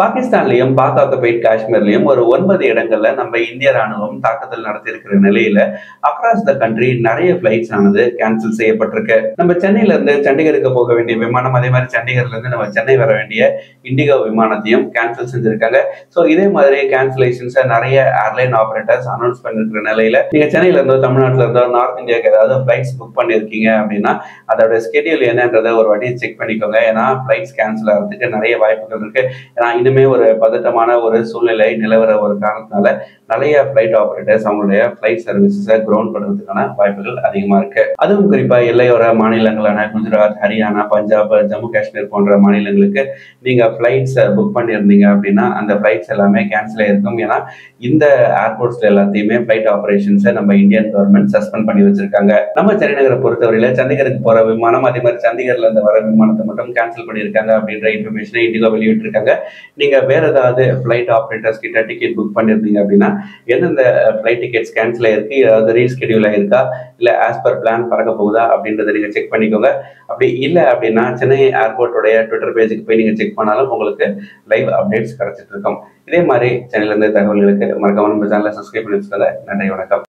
பாகிஸ்தான்லயும், பாக் occupied காஷ்மீர்லயும் ஒரு 9 இடங்கள்ல நம்ம இந்திய ராணுவம் தாக்குதல் நடத்தியிருக்கிற நிலையில அக்ராஸ் த கண்ட்ரி நிறைய பிளைட்ஸ் ஆனது கேன்சல் செய்யப்பட்டிருக்கு. நம்ம சென்னையில இருந்து சண்டிகருக்கு போக வேண்டிய விமானம், அதே மாதிரி சண்டிகர்ல இருந்து நம்ம சென்னை வர வேண்டிய இண்டிகோ விமானத்தையும் கேன்சல் செஞ்சிருக்காங்க. ஸோ இதே மாதிரி கேன்சலேஷன்ஸை நிறைய ஏர்லைன் ஆபரேட்டர்ஸ் அனௌன்ஸ் பண்ணிருக்கிற நிலையில நீங்க சென்னையில இருந்தோ, தமிழ்நாட்டில இருந்தோ, நார்த் இந்தியாவுக்கு ஏதாவது பிளைட்ஸ் புக் பண்ணிருக்கீங்க அப்படின்னா அதோட ஸ்கெடியூல் என்னன்றதை ஒரு வாட்டி செக் பண்ணிக்கோங்க. ஏன்னா பிளைட்ஸ் கேன்சல் ஆகிறதுக்கு நிறைய வாய்ப்புகள் இருக்கு. ஏன்னா இனிமே ஒரு பதட்டமான ஒரு சூழ்நிலை நிலவர ஒரு காரணத்தினால நிறைய பிளைட் ஆபரேட்டர்ஸ் அவங்களுடைய பிளைட் சர்வீசஸை கிரவுண்ட் பண்றதுக்கான வாய்ப்புகள் அதிகமா இருக்கு. அதுவும் குறிப்பா எல்லையோர மாநிலங்களான குஜராத், ஹரியானா, பஞ்சாப், ஜம்மு காஷ்மீர் போன்ற மாநிலங்களுக்கு நீங்க பிளைட்ஸ் புக் பண்ணியிருந்தீங்க அப்படின்னா அந்த பிளைட்ஸ் எல்லாமே கேன்சல் ஆயிருக்கும். ஏன்னா இந்த ஏர்போர்ட்ஸ்ல எல்லாத்தையுமே பிளைட் ஆபரேஷன்ஸை நம்ம இந்தியன் கவர்மெண்ட் சஸ்பெண்ட் பண்ணி வச்சிருக்காங்க. நம்ம சென்னைநகரை பொறுத்தவரையில சண்டிகருக்கு போற விமானம், அதே மாதிரி சண்டிகர்ல இருந்து வர விமானத்தை மட்டும் கேன்சல் பண்ணியிருக்காங்க அப்படின்ற இன்ஃபர்மேஷனை இண்டிகோ வெளியிட்டிருக்காங்க. நீங்க வேற ஏதாவது பிளைட் ஆபரேட்டர்ஸ் கிட்ட டிக்கெட் புக் பண்ணிருந்தீங்க அப்படின்னா எந்தெந்த பிளைட் டிக்கெட்ஸ் கேன்சல் ஆயிருக்கு, ஏதாவது ரீஸ்கெடியூல் ஆயிருக்கா, இல்ல ஆஸ் பர் பிளான் பறக்க போகுதா அப்படின்றத நீங்க செக் பண்ணிக்கோங்க. அப்படி இல்லை அப்படின்னா சென்னை ஏர்போர்ட்டோடைய ட்விட்டர் பேஜுக்கு போய் நீங்க செக் பண்ணாலும் உங்களுக்கு லைவ் அப்டேட்ஸ் கிடைச்சிட்டு இருக்கும். இதே மாதிரி சென்னையில இருந்து தகவல்களுக்கு மறக்காம நம்ம சேனலை சப்ஸ்கிரைப் பண்ணி வச்சுக்கோங்க. நன்றி, வணக்கம்.